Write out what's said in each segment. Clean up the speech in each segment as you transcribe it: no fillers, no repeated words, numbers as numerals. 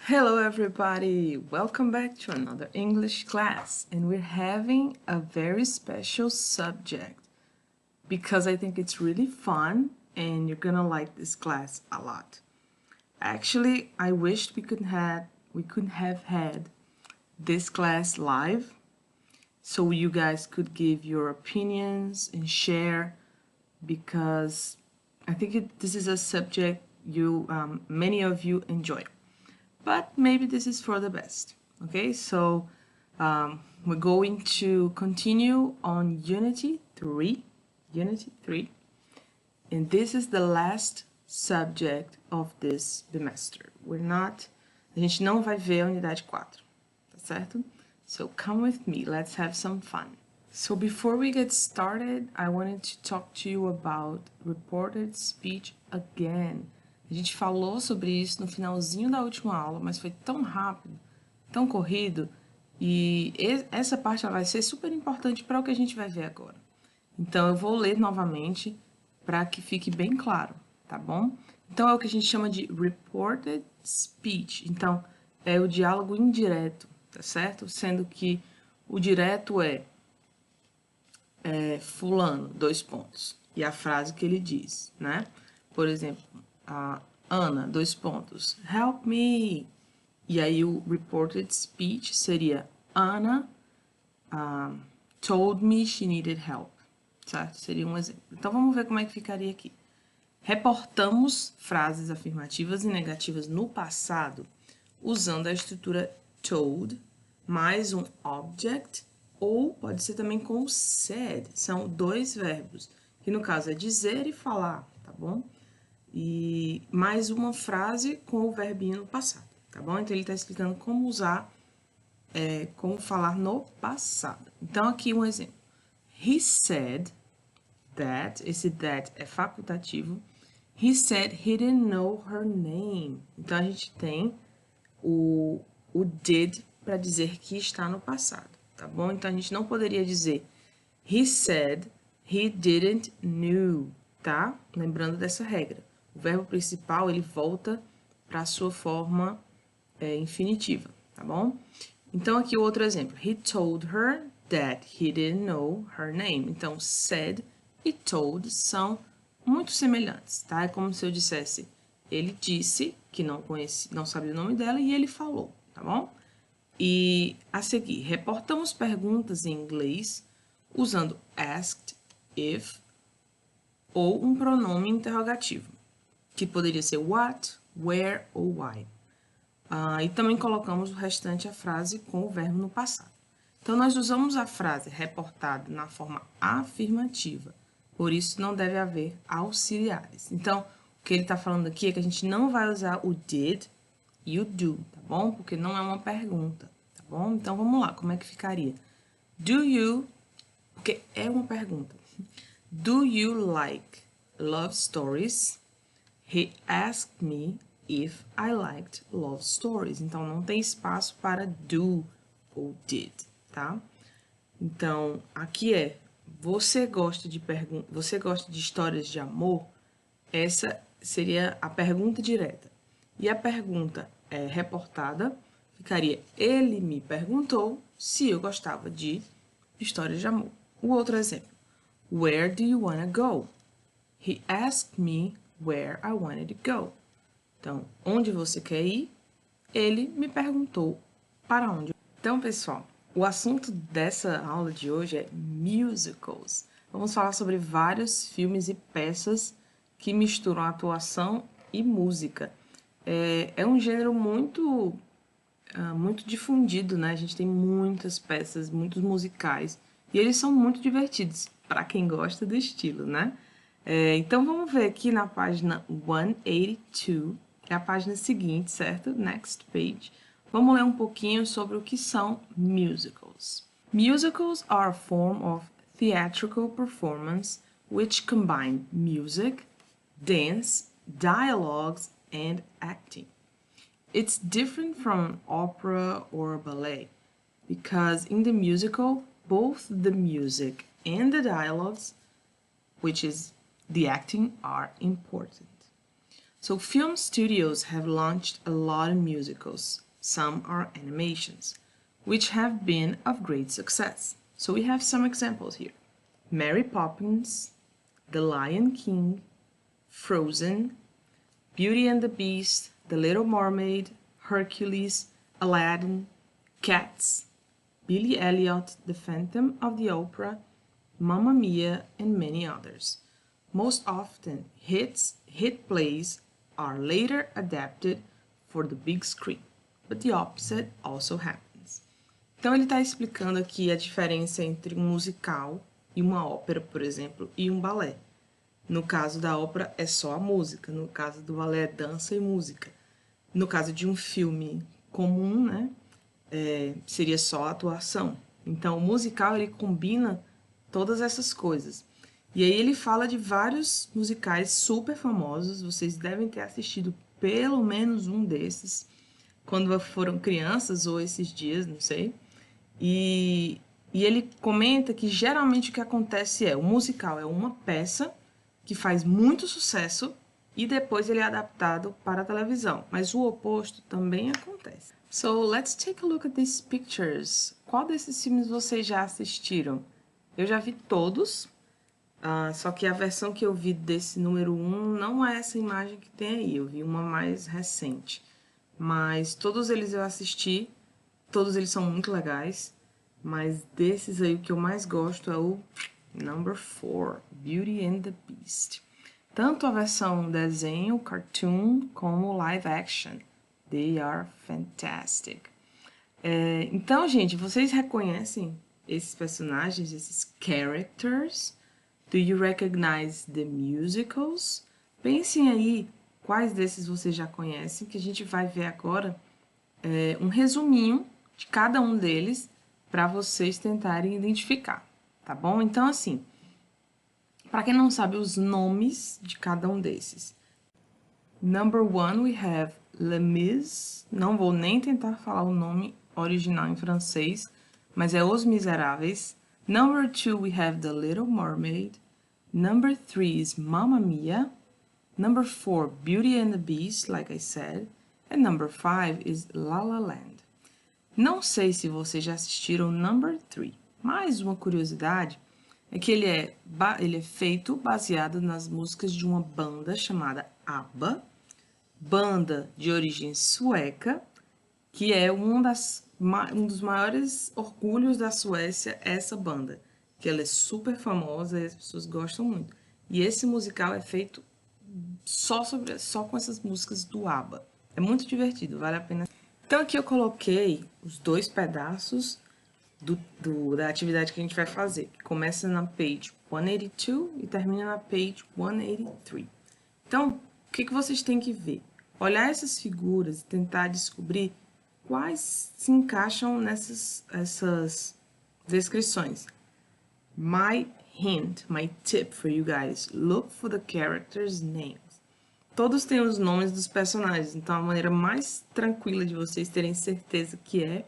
Hello everybody! Welcome back to another English class, and we're having a very special subject because I think it's really fun and you're gonna like this class a lot. Actually, I wished we could have had this class live so you guys could give your opinions and share, because I think this is a subject many of you enjoy. But maybe this is for the best. Okay, so we're going to continue on Unity 3, and this is the last subject of this bimester. A gente não vai ver a unidade 4, tá certo? So come with me, let's have some fun. So before we get started, I wanted to talk to you about reported speech again. A gente falou sobre isso no finalzinho da última aula, mas foi tão rápido, tão corrido, e essa parte vai ser super importante para o que a gente vai ver agora. Então, eu vou ler novamente para que fique bem claro, tá bom? Então, é o que a gente chama de reported speech. Então, é o diálogo indireto, tá certo? Sendo que o direto é fulano, 2 pontos, e a frase que ele diz, né? Por exemplo, Ana, 2 pontos, help me. E aí o reported speech seria Anna told me she needed help, certo? Seria um exemplo. Então vamos ver como é que ficaria aqui. Reportamos frases afirmativas e negativas no passado usando a estrutura told mais um object, ou pode ser também com said. São 2 verbos, que no caso é dizer e falar, tá bom? E mais uma frase com o verbinho no passado, tá bom? Então, ele está explicando como usar, como falar no passado. Então, aqui um exemplo. He said that, esse that é facultativo. He said he didn't know her name. Então, a gente tem o did para dizer que está no passado, tá bom? Então, a gente não poderia dizer he said he didn't knew, tá? Lembrando dessa regra. O verbo principal, ele volta para a sua forma infinitiva, tá bom? Então, aqui o outro exemplo. He told her that he didn't know her name. Então, said e told são muito semelhantes, tá? É como se eu dissesse, ele disse que não sabia o nome dela e ele falou, tá bom? E a seguir, reportamos perguntas em inglês usando asked, if ou um pronome interrogativo, que poderia ser what, where ou why. E também colocamos o restante da frase com o verbo no passado. Então, nós usamos a frase reportada na forma afirmativa, por isso não deve haver auxiliares. Então, o que ele está falando aqui é que a gente não vai usar o did e o do, tá bom? Porque não é uma pergunta, tá bom? Então, vamos lá, como é que ficaria? Do you, porque é uma pergunta. Do you like love stories? He asked me if I liked love stories. Então, não tem espaço para do ou did, tá? Então, aqui você gosta de histórias de amor? Essa seria a pergunta direta. E a pergunta reportada ficaria, ele me perguntou se eu gostava de histórias de amor. O outro exemplo, where do you wanna go? He asked me where I wanted to go. Então, onde você quer ir? Ele me perguntou para onde. Então, pessoal, o assunto dessa aula de hoje é musicals. Vamos falar sobre vários filmes e peças que misturam atuação e música. É um gênero muito difundido, né? A gente tem muitas peças, muitos musicais, e eles são muito divertidos, para quem gosta do estilo, né? Então, vamos ver aqui na página 182, que é a página seguinte, certo? Next page. Vamos ler um pouquinho sobre o que são musicals. Musicals are a form of theatrical performance which combine music, dance, dialogues, and acting. It's different from an opera or a ballet because in the musical, both the music and the dialogues, which is the acting, are important. So film studios have launched a lot of musicals. Some are animations, which have been of great success. So we have some examples here. Mary Poppins, The Lion King, Frozen, Beauty and the Beast, The Little Mermaid, Hercules, Aladdin, Cats, Billy Elliot, The Phantom of the Opera, Mamma Mia, and many others. Most often, hit plays are later adapted for the big screen, but the opposite also happens. Então ele está explicando aqui a diferença entre um musical e uma ópera, por exemplo, e um balé. No caso da ópera é só a música, no caso do balé é dança e música. No caso de um filme comum, né, seria só a atuação. Então o musical ele combina todas essas coisas. E aí ele fala de vários musicais super famosos, vocês devem ter assistido pelo menos um desses, quando foram crianças ou esses dias, não sei. E ele comenta que geralmente o que acontece o musical é uma peça que faz muito sucesso e depois ele é adaptado para a televisão. Mas o oposto também acontece. So, let's take a look at these pictures. Qual desses filmes vocês já assistiram? Eu já vi todos, só que a versão que eu vi desse número 1 não é essa imagem que tem aí. Eu vi uma mais recente. Mas todos eles eu assisti, todos eles são muito legais. Mas desses aí, o que eu mais gosto é o number 4, Beauty and the Beast. Tanto a versão desenho, cartoon, como live action. They are fantastic. Então, gente, vocês reconhecem esses personagens, esses characters? Do you recognize the musicals? Pensem aí quais desses vocês já conhecem, que a gente vai ver agora um resuminho de cada um deles para vocês tentarem identificar, tá bom? Então, assim, para quem não sabe os nomes de cada um desses. Number 1, we have Les Mis. Não vou nem tentar falar o nome original em francês, mas é Os Miseráveis. Number 2, we have The Little Mermaid. Number 3 is Mamma Mia. Number 4, Beauty and the Beast, like I said. And number 5 is La La Land. Não sei se vocês já assistiram Number 3. Mais uma curiosidade é que ele é feito baseado nas músicas de uma banda chamada ABBA, banda de origem sueca, que é um dos maiores orgulhos da Suécia, essa banda, que ela é super famosa e as pessoas gostam muito. E esse musical é feito só com essas músicas do ABBA. É muito divertido, vale a pena. Então aqui eu coloquei os 2 pedaços da atividade que a gente vai fazer, que começa na page 182 e termina na page 183. Então, o que vocês têm que ver? Olhar essas figuras e tentar descobrir quais se encaixam essas descrições. My hint, my tip for you guys, look for the characters' names. Todos têm os nomes dos personagens, então a maneira mais tranquila de vocês terem certeza que é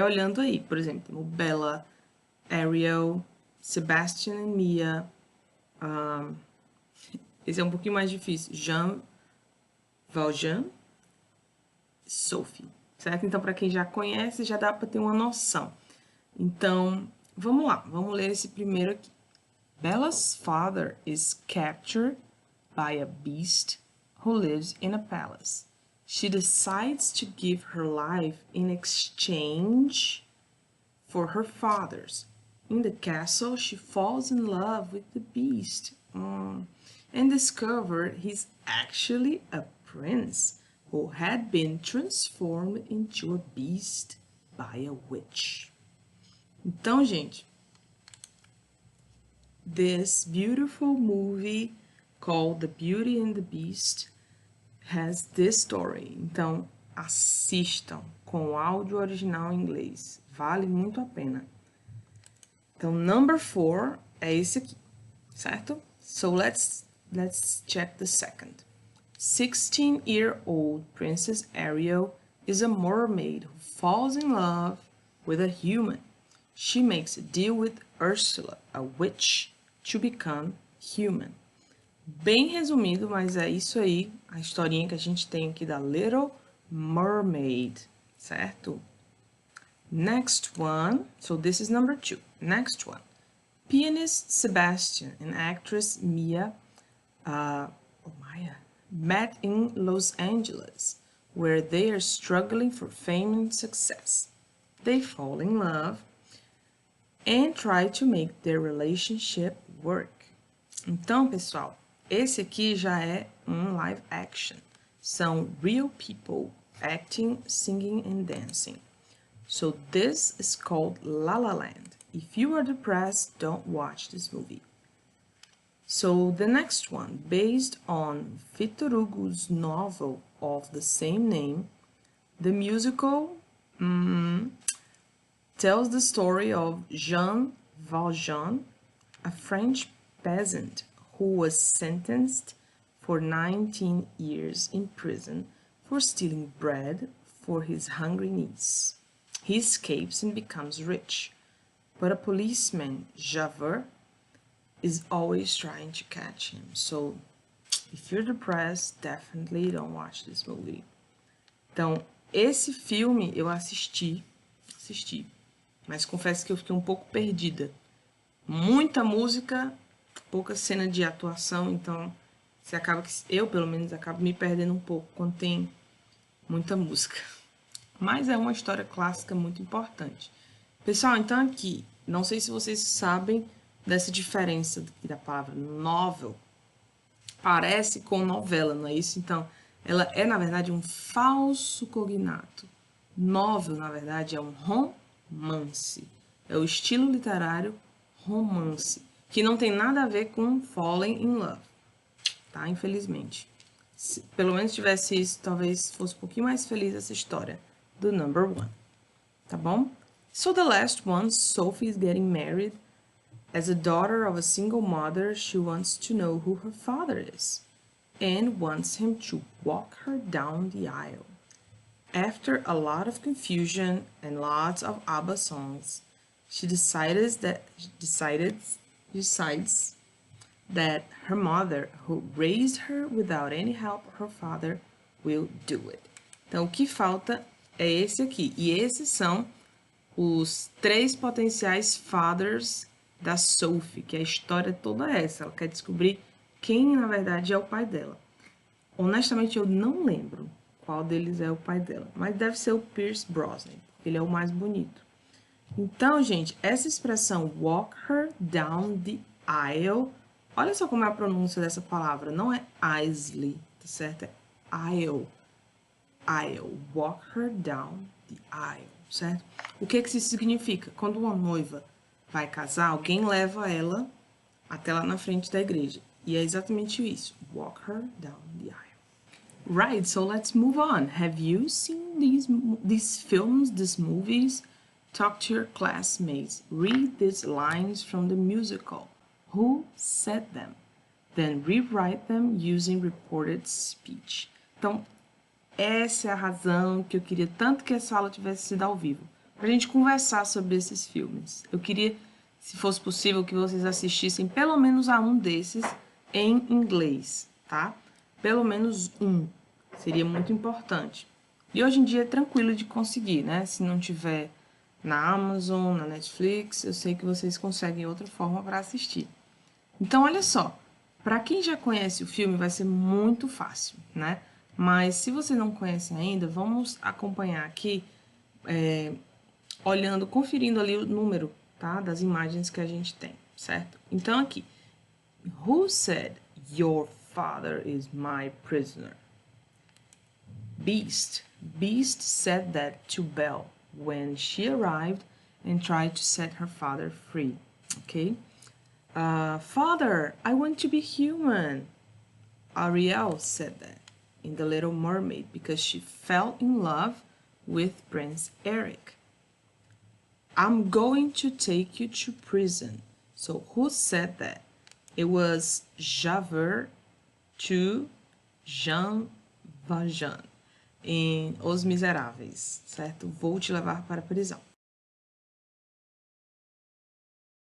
olhando aí. Por exemplo, Bella, Ariel, Sebastian e Mia. Esse é um pouquinho mais difícil. Jean Valjean, Sophie. Certo? Então, para quem já conhece, já dá para ter uma noção. Então, vamos lá. Vamos ler esse primeiro aqui. Bella's father is captured by a beast who lives in a palace. She decides to give her life in exchange for her father's. In the castle, she falls in love with the beast and discovers he's actually a prince who had been transformed into a beast by a witch. Então, gente, this beautiful movie called The Beauty and the Beast has this story. Então, assistam com o áudio original em inglês. Vale muito a pena. Então, number 4 é esse aqui, certo? So, let's check the second. 16-year-old Princess Ariel is a mermaid who falls in love with a human. She makes a deal with Ursula, a witch, to become human. Bem resumido, mas é isso aí, a historinha que a gente tem aqui da Little Mermaid, certo? Next one, so this is number 2. Next one. Pianist Sebastian and actress Mia met in Los Angeles, where they are struggling for fame and success. They fall in love and try to make their relationship work. Então, pessoal, esse aqui já é um live action. São real people acting, singing and dancing. So this is called La La Land. If you are depressed, don't watch this movie. So the next one, based on Victor Hugo's novel of the same name, the musical tells the story of Jean Valjean, a French peasant who was sentenced for 19 years in prison for stealing bread for his hungry niece. He escapes and becomes rich, but a policeman, Javert, is always trying to catch him. So, if you're depressed, definitely don't watch this movie. Então, esse filme eu assisti, mas confesso que eu fiquei um pouco perdida. Muita música, pouca cena de atuação, então você acaba que eu, pelo menos, acabo me perdendo um pouco quando tem muita música. Mas é uma história clássica muito importante. Pessoal, então aqui, não sei se vocês sabem dessa diferença da palavra novel. Parece com novela, não é isso? Então, ela é, na verdade, um falso cognato. Novel, na verdade, é um romance. É o estilo literário romance, que não tem nada a ver com falling in love, tá? Infelizmente. Se pelo menos tivesse isso, talvez fosse um pouquinho mais feliz essa história do number 1, tá bom? So the last one, Sophie is getting married. As a daughter of a single mother, she wants to know who her father is and wants him to walk her down the aisle. After a lot of confusion and lots of ABBA songs, she decides that her mother, who raised her without any help of her father, will do it. Então, o que falta é esse aqui. E esses são os 3 potenciais fathers da Sophie, que a história toda é essa. Ela quer descobrir quem, na verdade, é o pai dela. Honestamente, eu não lembro qual deles é o pai dela, mas deve ser o Pierce Brosnan, porque ele é o mais bonito. Então, gente, essa expressão walk her down the aisle, olha só como é a pronúncia dessa palavra, não é Isley, tá certo? É aisle. Aisle, walk her down the aisle, certo? O que isso significa? Quando uma noiva vai casar, alguém leva ela até lá na frente da igreja. E é exatamente isso. Walk her down the aisle. Right, so let's move on. Have you seen these films, these movies? Talk to your classmates. Read these lines from the musical. Who said them? Then rewrite them using reported speech. Então, essa é a razão que eu queria tanto que essa aula tivesse sido ao vivo, para a gente conversar sobre esses filmes. Eu queria, se fosse possível, que vocês assistissem pelo menos a um desses em inglês, tá? Pelo menos um. Seria muito importante. E hoje em dia é tranquilo de conseguir, né? Se não tiver na Amazon, na Netflix, eu sei que vocês conseguem outra forma para assistir. Então, olha só. Para quem já conhece o filme, vai ser muito fácil, né? Mas se você não conhece ainda, vamos acompanhar aqui, olhando, conferindo ali o número, tá? Das imagens que a gente tem, certo? Então, aqui. Who said your father is my prisoner? Beast. Beast said that to Belle when she arrived and tried to set her father free. Okay? Father, I want to be human. Ariel said that in The Little Mermaid because she fell in love with Prince Eric. I'm going to take you to prison. So who said that? It was Javert to Jean Valjean em Os Miseráveis, certo? Vou te levar para a prisão.